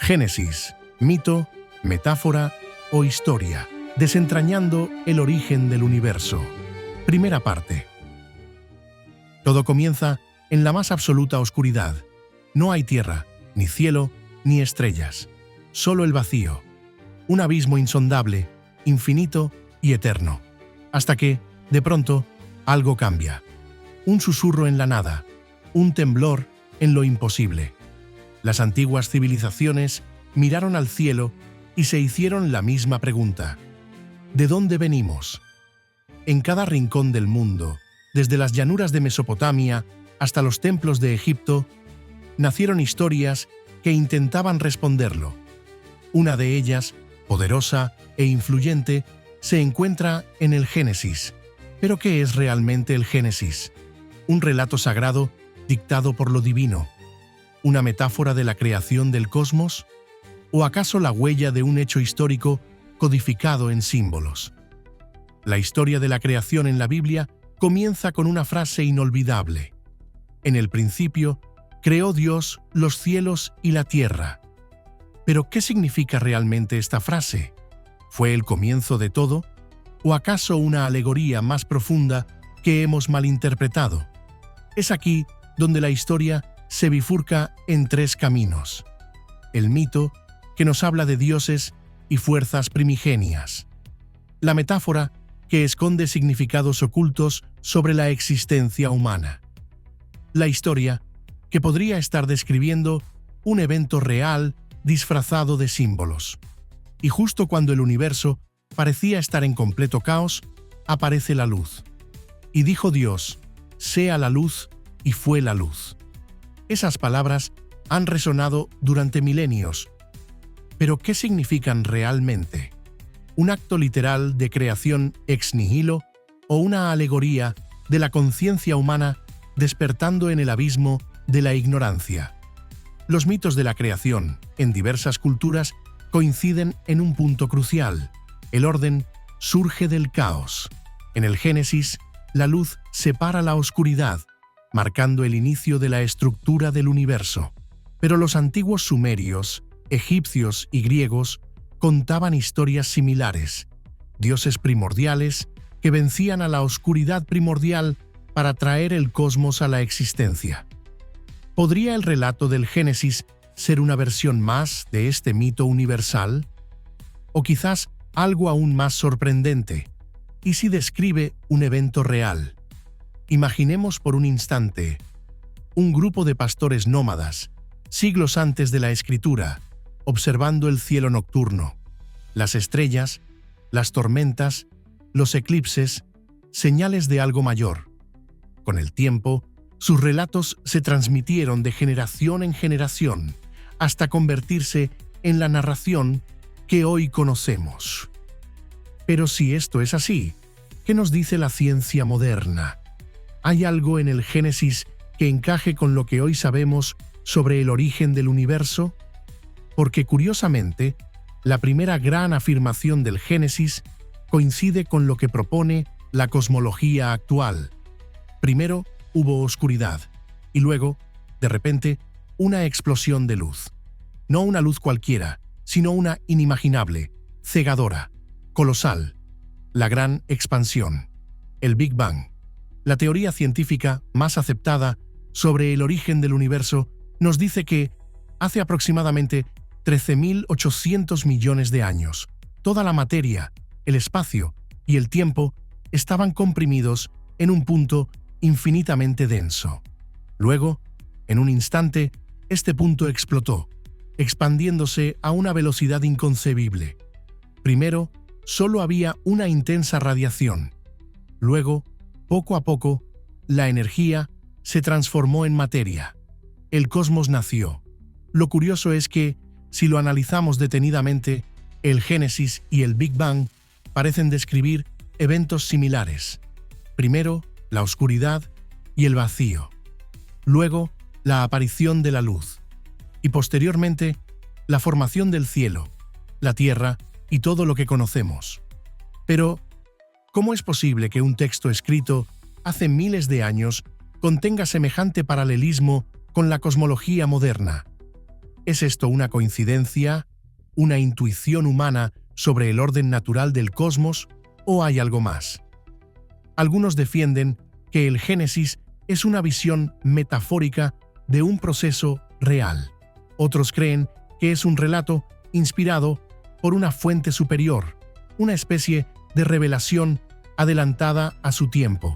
Génesis, mito, metáfora o historia, desentrañando el origen del universo. Primera parte. Todo comienza en la más absoluta oscuridad. No hay tierra, ni cielo, ni estrellas. Solo el vacío. Un abismo insondable, infinito y eterno. Hasta que, de pronto, algo cambia. Un susurro en la nada, un temblor en lo imposible. Las antiguas civilizaciones miraron al cielo y se hicieron la misma pregunta. ¿De dónde venimos? En cada rincón del mundo, desde las llanuras de Mesopotamia hasta los templos de Egipto, nacieron historias que intentaban responderlo. Una de ellas, poderosa e influyente, se encuentra en el Génesis. ¿Pero qué es realmente el Génesis? ¿Un relato sagrado dictado por lo divino? ¿Una metáfora de la creación del cosmos? ¿O acaso la huella de un hecho histórico codificado en símbolos? La historia de la creación en la Biblia comienza con una frase inolvidable. En el principio, creó Dios los cielos y la tierra. ¿Pero qué significa realmente esta frase? ¿Fue el comienzo de todo? ¿O acaso una alegoría más profunda que hemos malinterpretado? Es aquí donde la historia se bifurca en tres caminos. El mito, que nos habla de dioses y fuerzas primigenias. La metáfora, que esconde significados ocultos sobre la existencia humana. La historia, que podría estar describiendo un evento real disfrazado de símbolos. Y justo cuando el universo parecía estar en completo caos, aparece la luz. Y dijo Dios, sea la luz, y fue la luz. Esas palabras han resonado durante milenios. ¿Pero qué significan realmente? ¿Un acto literal de creación ex nihilo o una alegoría de la conciencia humana despertando en el abismo de la ignorancia? Los mitos de la creación, en diversas culturas, coinciden en un punto crucial. El orden surge del caos. En el Génesis, la luz separa la oscuridad, marcando el inicio de la estructura del universo. Pero los antiguos sumerios, egipcios y griegos contaban historias similares, dioses primordiales que vencían a la oscuridad primordial para traer el cosmos a la existencia. ¿Podría el relato del Génesis ser una versión más de este mito universal? ¿O quizás algo aún más sorprendente? ¿Y si describe un evento real? Imaginemos por un instante un grupo de pastores nómadas, siglos antes de la escritura, observando el cielo nocturno, las estrellas, las tormentas, los eclipses, señales de algo mayor. Con el tiempo, sus relatos se transmitieron de generación en generación, hasta convertirse en la narración que hoy conocemos. Pero si esto es así, ¿qué nos dice la ciencia moderna? ¿Hay algo en el Génesis que encaje con lo que hoy sabemos sobre el origen del universo? Porque curiosamente, la primera gran afirmación del Génesis coincide con lo que propone la cosmología actual. Primero hubo oscuridad, y luego, de repente, una explosión de luz. No una luz cualquiera, sino una inimaginable, cegadora, colosal. La gran expansión, el Big Bang. La teoría científica más aceptada sobre el origen del universo nos dice que, hace aproximadamente 13.800 millones de años, toda la materia, el espacio y el tiempo estaban comprimidos en un punto infinitamente denso. Luego, en un instante, este punto explotó, expandiéndose a una velocidad inconcebible. Primero, solo había una intensa radiación. Luego, poco a poco, la energía se transformó en materia. El cosmos nació. Lo curioso es que, si lo analizamos detenidamente, el Génesis y el Big Bang parecen describir eventos similares. Primero, la oscuridad y el vacío. Luego, la aparición de la luz. Y posteriormente, la formación del cielo, la tierra y todo lo que conocemos. Pero, ¿cómo es posible que un texto escrito hace miles de años contenga semejante paralelismo con la cosmología moderna? ¿Es esto una coincidencia, una intuición humana sobre el orden natural del cosmos o hay algo más? Algunos defienden que el Génesis es una visión metafórica de un proceso real. Otros creen que es un relato inspirado por una fuente superior, una especie de revelación adelantada a su tiempo.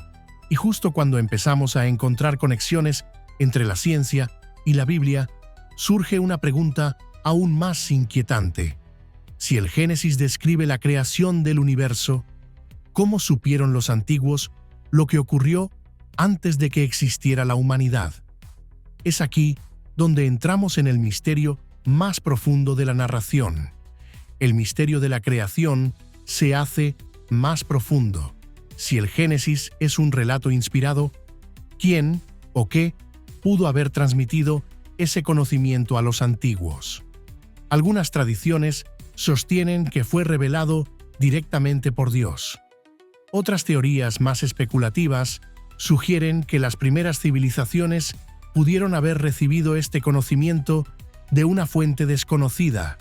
Y justo cuando empezamos a encontrar conexiones entre la ciencia y la Biblia, surge una pregunta aún más inquietante. Si el Génesis describe la creación del universo, ¿cómo supieron los antiguos lo que ocurrió antes de que existiera la humanidad? Es aquí donde entramos en el misterio más profundo de la narración. El misterio de la creación se hace más profundo. Si el Génesis es un relato inspirado, ¿quién o qué pudo haber transmitido ese conocimiento a los antiguos? Algunas tradiciones sostienen que fue revelado directamente por Dios. Otras teorías más especulativas sugieren que las primeras civilizaciones pudieron haber recibido este conocimiento de una fuente desconocida,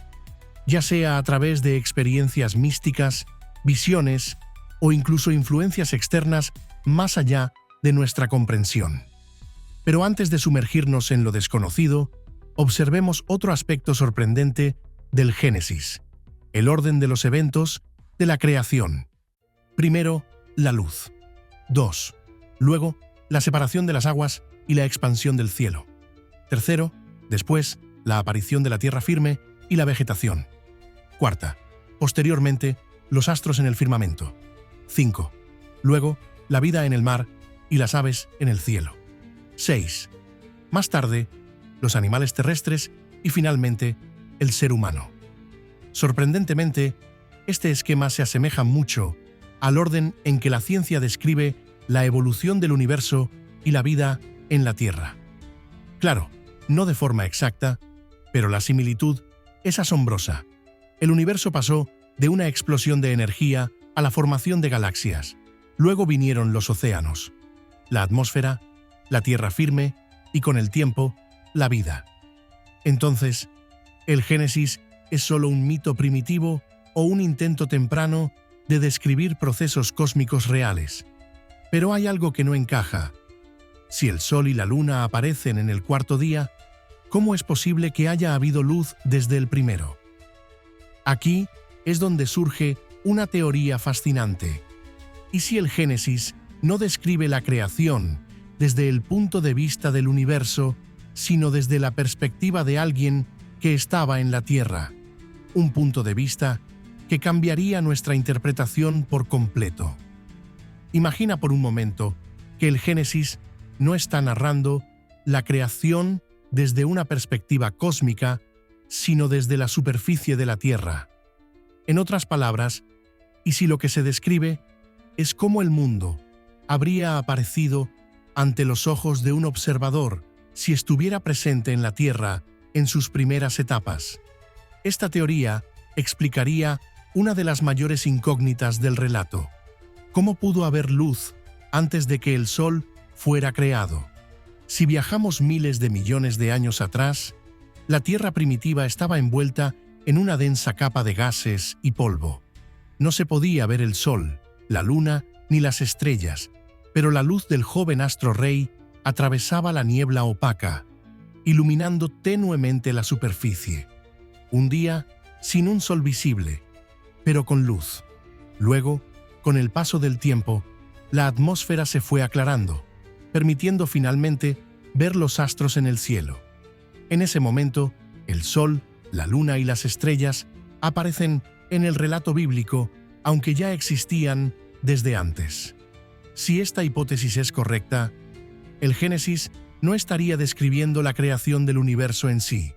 ya sea a través de experiencias místicas, visiones o incluso influencias externas más allá de nuestra comprensión. Pero antes de sumergirnos en lo desconocido, observemos otro aspecto sorprendente del Génesis: el orden de los eventos de la creación. Primero, la luz. 2. Luego, la separación de las aguas y la expansión del cielo. Tercero, después, la aparición de la tierra firme y la vegetación. Cuarta, posteriormente, los astros en el firmamento. 5. Luego, la vida en el mar y las aves en el cielo. 6. Más tarde, los animales terrestres y finalmente, el ser humano. Sorprendentemente, este esquema se asemeja mucho al orden en que la ciencia describe la evolución del universo y la vida en la Tierra. Claro, no de forma exacta, pero la similitud es asombrosa. El universo pasó de una explosión de energía a la formación de galaxias. Luego vinieron los océanos, la atmósfera, la tierra firme y, con el tiempo, la vida. Entonces, ¿el Génesis es solo un mito primitivo o un intento temprano de describir procesos cósmicos reales? Pero hay algo que no encaja. Si el Sol y la Luna aparecen en el cuarto día, ¿cómo es posible que haya habido luz desde el primero? Aquí es donde surge una teoría fascinante. ¿Y si el Génesis no describe la creación desde el punto de vista del universo, sino desde la perspectiva de alguien que estaba en la Tierra? Un punto de vista que cambiaría nuestra interpretación por completo. Imagina por un momento que el Génesis no está narrando la creación desde una perspectiva cósmica, sino desde la superficie de la Tierra. En otras palabras, ¿y si lo que se describe es cómo el mundo habría aparecido ante los ojos de un observador si estuviera presente en la Tierra en sus primeras etapas? Esta teoría explicaría una de las mayores incógnitas del relato. ¿Cómo pudo haber luz antes de que el Sol fuera creado? Si viajamos miles de millones de años atrás, la Tierra primitiva estaba envuelta en una densa capa de gases y polvo. No se podía ver el Sol, la Luna ni las estrellas, pero la luz del joven astro rey atravesaba la niebla opaca, iluminando tenuemente la superficie. Un día, sin un sol visible, pero con luz. Luego, con el paso del tiempo, la atmósfera se fue aclarando, permitiendo finalmente ver los astros en el cielo. En ese momento, el Sol, la Luna y las estrellas aparecen en el relato bíblico, aunque ya existían desde antes. Si esta hipótesis es correcta, el Génesis no estaría describiendo la creación del universo en sí,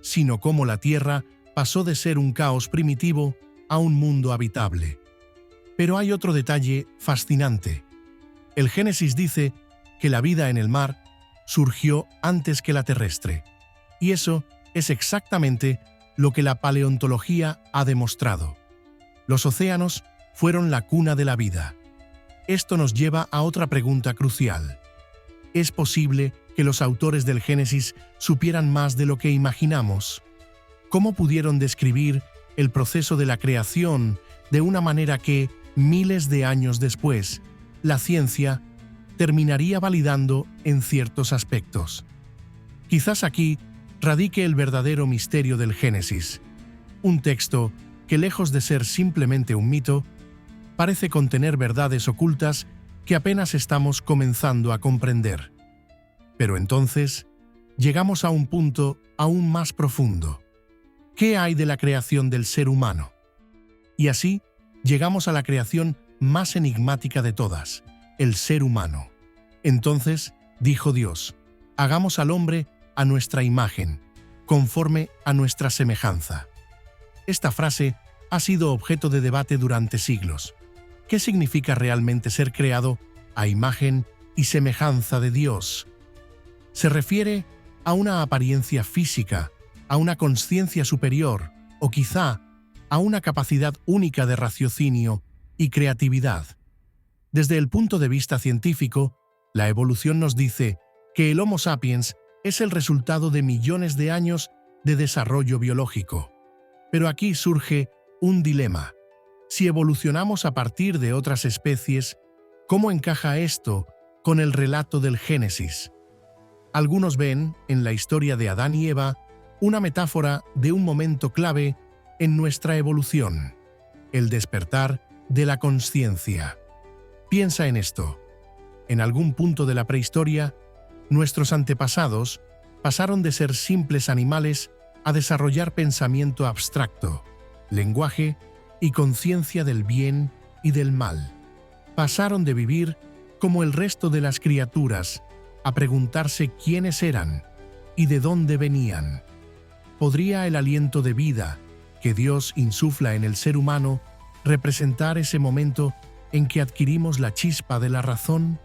sino cómo la Tierra pasó de ser un caos primitivo a un mundo habitable. Pero hay otro detalle fascinante. El Génesis dice que la vida en el mar surgió antes que la terrestre, y eso es exactamente lo que la paleontología ha demostrado. Los océanos fueron la cuna de la vida. Esto nos lleva a otra pregunta crucial. ¿Es posible que los autores del Génesis supieran más de lo que imaginamos? ¿Cómo pudieron describir el proceso de la creación de una manera que, miles de años después, la ciencia terminaría validando en ciertos aspectos? Quizás aquí radique el verdadero misterio del Génesis, un texto que, lejos de ser simplemente un mito, parece contener verdades ocultas que apenas estamos comenzando a comprender. Pero entonces, llegamos a un punto aún más profundo. ¿Qué hay de la creación del ser humano? Y así, llegamos a la creación más enigmática de todas, el ser humano. Entonces, dijo Dios, hagamos al hombre a nuestra imagen, conforme a nuestra semejanza. Esta frase ha sido objeto de debate durante siglos. ¿Qué significa realmente ser creado a imagen y semejanza de Dios? ¿Se refiere a una apariencia física, a una consciencia superior o quizá a una capacidad única de raciocinio y creatividad? Desde el punto de vista científico, la evolución nos dice que el Homo sapiens es el resultado de millones de años de desarrollo biológico. Pero aquí surge un dilema. Si evolucionamos a partir de otras especies, ¿cómo encaja esto con el relato del Génesis? Algunos ven en la historia de Adán y Eva una metáfora de un momento clave en nuestra evolución, el despertar de la consciencia. Piensa en esto. En algún punto de la prehistoria, nuestros antepasados pasaron de ser simples animales a desarrollar pensamiento abstracto, lenguaje y conciencia del bien y del mal. Pasaron de vivir como el resto de las criaturas a preguntarse quiénes eran y de dónde venían. ¿Podría el aliento de vida que Dios insufla en el ser humano representar ese momento en que adquirimos la chispa de la razón?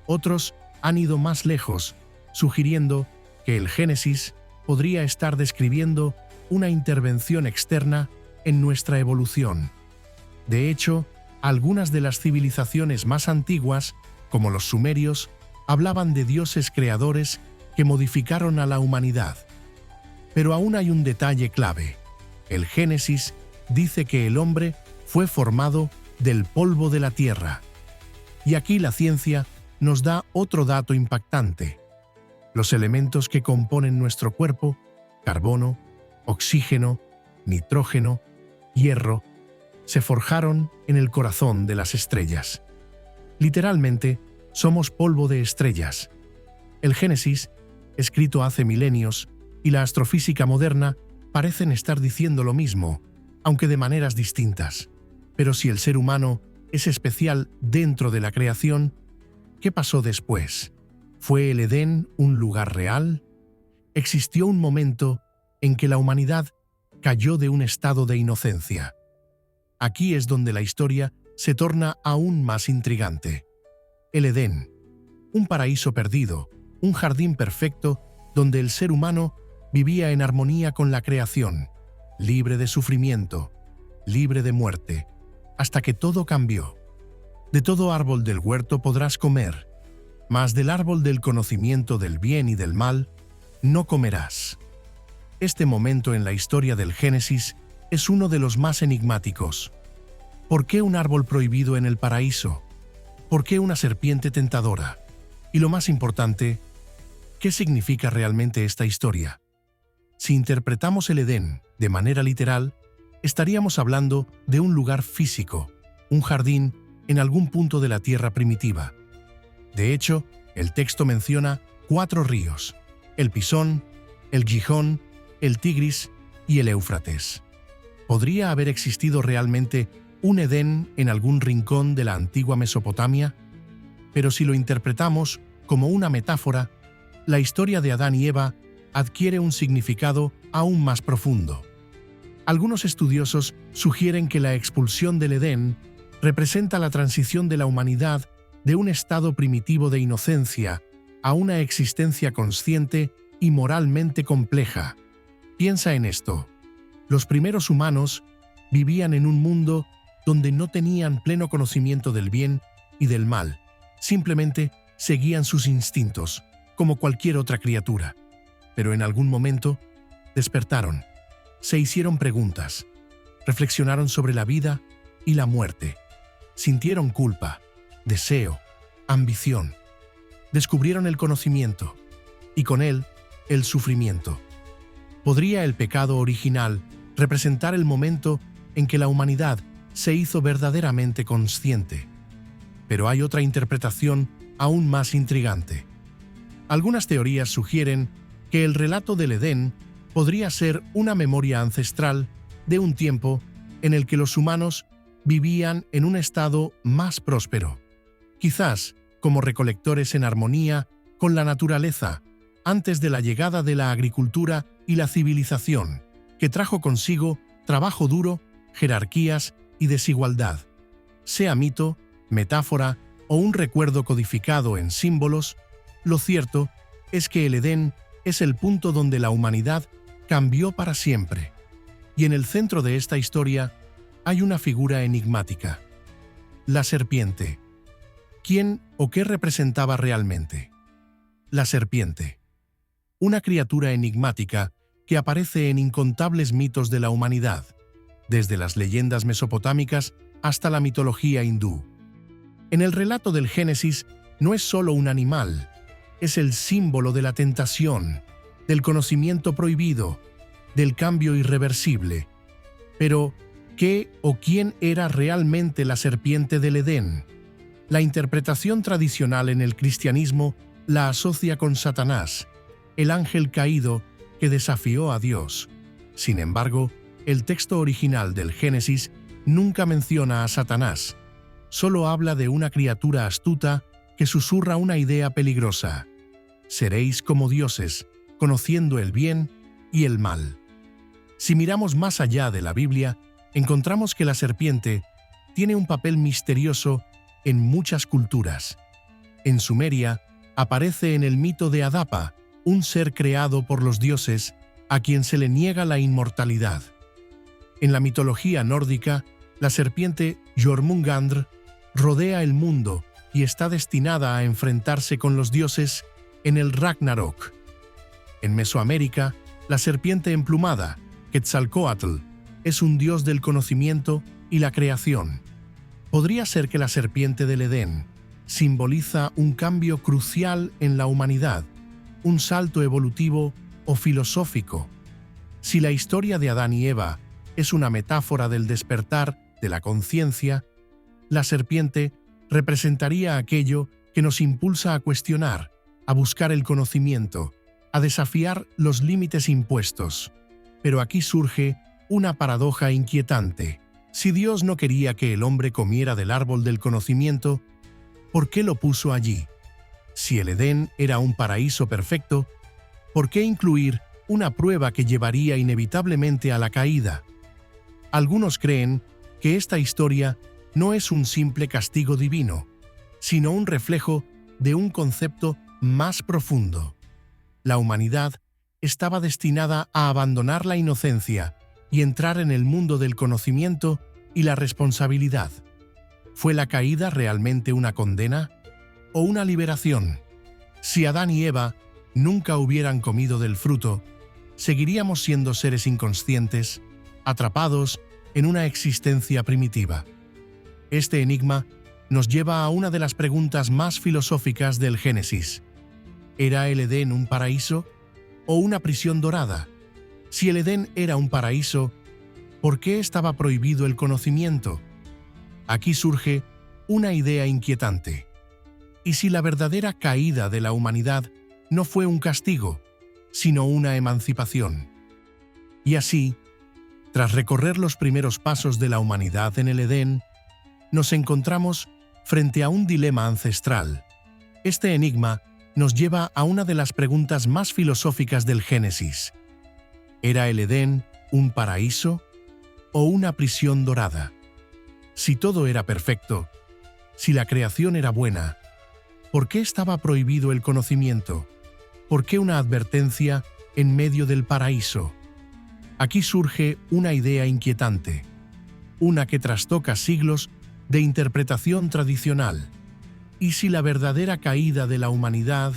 Otros han ido más lejos, sugiriendo que el Génesis podría estar describiendo una intervención externa en nuestra evolución. De hecho, algunas de las civilizaciones más antiguas, como los sumerios, hablaban de dioses creadores que modificaron a la humanidad. Pero aún hay un detalle clave. El Génesis dice que el hombre fue formado del polvo de la tierra. Y aquí la ciencia nos da otro dato impactante. Los elementos que componen nuestro cuerpo, carbono, oxígeno, nitrógeno, hierro, se forjaron en el corazón de las estrellas. Literalmente, somos polvo de estrellas. El Génesis, escrito hace milenios, y la astrofísica moderna parecen estar diciendo lo mismo, aunque de maneras distintas. Pero si el ser humano es especial dentro de la creación, ¿qué pasó después? ¿Fue el Edén un lugar real? ¿Existió un momento en que la humanidad cayó de un estado de inocencia? Aquí es donde la historia se torna aún más intrigante. El Edén, un paraíso perdido, un jardín perfecto donde el ser humano vivía en armonía con la creación, libre de sufrimiento, libre de muerte, hasta que todo cambió. De todo árbol del huerto podrás comer, mas del árbol del conocimiento del bien y del mal no comerás. Este momento en la historia del Génesis es uno de los más enigmáticos. ¿Por qué un árbol prohibido en el paraíso? ¿Por qué una serpiente tentadora? Y lo más importante, ¿qué significa realmente esta historia? Si interpretamos el Edén de manera literal, estaríamos hablando de un lugar físico, un jardín en algún punto de la tierra primitiva. De hecho, el texto menciona 4 ríos: el Pisón, el Gijón, el Tigris y el Éufrates. ¿Podría haber existido realmente un Edén en algún rincón de la antigua Mesopotamia? Pero si lo interpretamos como una metáfora, la historia de Adán y Eva adquiere un significado aún más profundo. Algunos estudiosos sugieren que la expulsión del Edén representa la transición de la humanidad de un estado primitivo de inocencia a una existencia consciente y moralmente compleja. Piensa en esto. Los primeros humanos vivían en un mundo donde no tenían pleno conocimiento del bien y del mal. Simplemente seguían sus instintos, como cualquier otra criatura, pero en algún momento despertaron, se hicieron preguntas, reflexionaron sobre la vida y la muerte, sintieron culpa, deseo, ambición, descubrieron el conocimiento y con él el sufrimiento. ¿Podría el pecado original representar el momento en que la humanidad se hizo verdaderamente consciente? Pero hay otra interpretación aún más intrigante. Algunas teorías sugieren que el relato del Edén podría ser una memoria ancestral de un tiempo en el que los humanos vivían en un estado más próspero, quizás como recolectores en armonía con la naturaleza, antes de la llegada de la agricultura y la civilización, que trajo consigo trabajo duro, jerarquías y desigualdad. Sea mito, metáfora o un recuerdo codificado en símbolos, lo cierto es que el Edén es el punto donde la humanidad cambió para siempre. Y en el centro de esta historia hay una figura enigmática: la serpiente. ¿Quién o qué representaba realmente? La serpiente. Una criatura enigmática que aparece en incontables mitos de la humanidad, desde las leyendas mesopotámicas hasta la mitología hindú. En el relato del Génesis no es solo un animal, es el símbolo de la tentación, del conocimiento prohibido, del cambio irreversible. Pero, ¿qué o quién era realmente la serpiente del Edén? La interpretación tradicional en el cristianismo la asocia con Satanás, el ángel caído que desafió a Dios. Sin embargo, el texto original del Génesis nunca menciona a Satanás, solo habla de una criatura astuta que susurra una idea peligrosa: seréis como dioses, conociendo el bien y el mal. Si miramos más allá de la Biblia, encontramos que la serpiente tiene un papel misterioso en muchas culturas. En Sumeria aparece en el mito de Adapa, un ser creado por los dioses a quien se le niega la inmortalidad. En la mitología nórdica, la serpiente Jormungandr rodea el mundo y está destinada a enfrentarse con los dioses en el Ragnarok. En Mesoamérica, la serpiente emplumada, Quetzalcóatl, es un dios del conocimiento y la creación. ¿Podría ser que la serpiente del Edén simboliza un cambio crucial en la humanidad, un salto evolutivo o filosófico? Si la historia de Adán y Eva es una metáfora del despertar de la conciencia, la serpiente representaría aquello que nos impulsa a cuestionar, a buscar el conocimiento, a desafiar los límites impuestos. Pero aquí surge una paradoja inquietante. Si Dios no quería que el hombre comiera del árbol del conocimiento, ¿por qué lo puso allí? Si el Edén era un paraíso perfecto, ¿por qué incluir una prueba que llevaría inevitablemente a la caída? Algunos creen que esta historia no es un simple castigo divino, sino un reflejo de un concepto más profundo. La humanidad estaba destinada a abandonar la inocencia y entrar en el mundo del conocimiento y la responsabilidad. ¿Fue la caída realmente una condena o una liberación? Si Adán y Eva nunca hubieran comido del fruto, seguiríamos siendo seres inconscientes, atrapados en una existencia primitiva. Este enigma nos lleva a una de las preguntas más filosóficas del Génesis. ¿Era el Edén un paraíso o una prisión dorada? Si el Edén era un paraíso, ¿por qué estaba prohibido el conocimiento? Aquí surge una idea inquietante. ¿Y si la verdadera caída de la humanidad no fue un castigo, sino una emancipación? Y así, tras recorrer los primeros pasos de la humanidad en el Edén, nos encontramos frente a un dilema ancestral. Este enigma nos lleva a una de las preguntas más filosóficas del Génesis. ¿Era el Edén un paraíso o una prisión dorada? Si todo era perfecto, si la creación era buena, ¿por qué estaba prohibido el conocimiento? ¿Por qué una advertencia en medio del paraíso? Aquí surge una idea inquietante, una que trastoca siglos de interpretación tradicional. ¿Y si la verdadera caída de la humanidad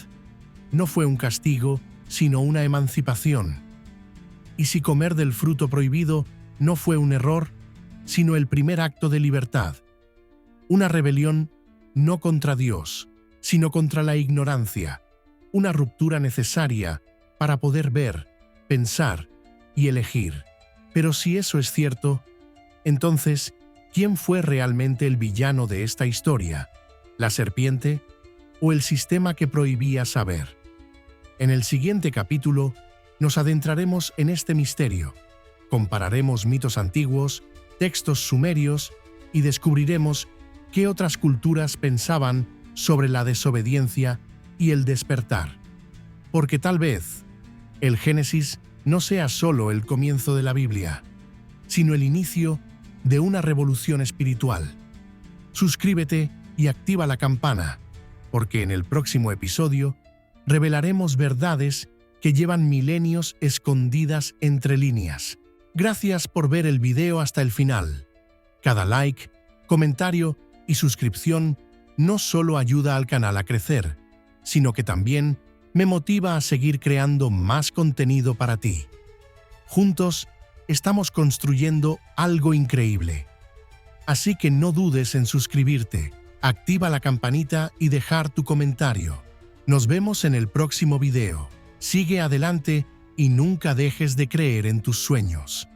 no fue un castigo, sino una emancipación. Y si comer del fruto prohibido no fue un error, sino el primer acto de libertad. Una rebelión no contra Dios, sino contra la ignorancia. Una ruptura necesaria para poder ver, pensar y elegir. Pero si eso es cierto, entonces, ¿quién fue realmente el villano de esta historia? ¿La serpiente o el sistema que prohibía saber? En el siguiente capítulo, nos adentraremos en este misterio. Compararemos mitos antiguos, textos sumerios y descubriremos qué otras culturas pensaban sobre la desobediencia y el despertar. Porque tal vez el Génesis no sea solo el comienzo de la Biblia, sino el inicio de una revolución espiritual. Suscríbete y activa la campana, porque en el próximo episodio revelaremos verdades que llevan milenios escondidas entre líneas. Gracias por ver el video hasta el final. Cada like, comentario y suscripción no solo ayuda al canal a crecer, sino que también me motiva a seguir creando más contenido para ti. Juntos, estamos construyendo algo increíble. Así que no dudes en suscribirte, activa la campanita y dejar tu comentario. Nos vemos en el próximo video. Sigue adelante y nunca dejes de creer en tus sueños.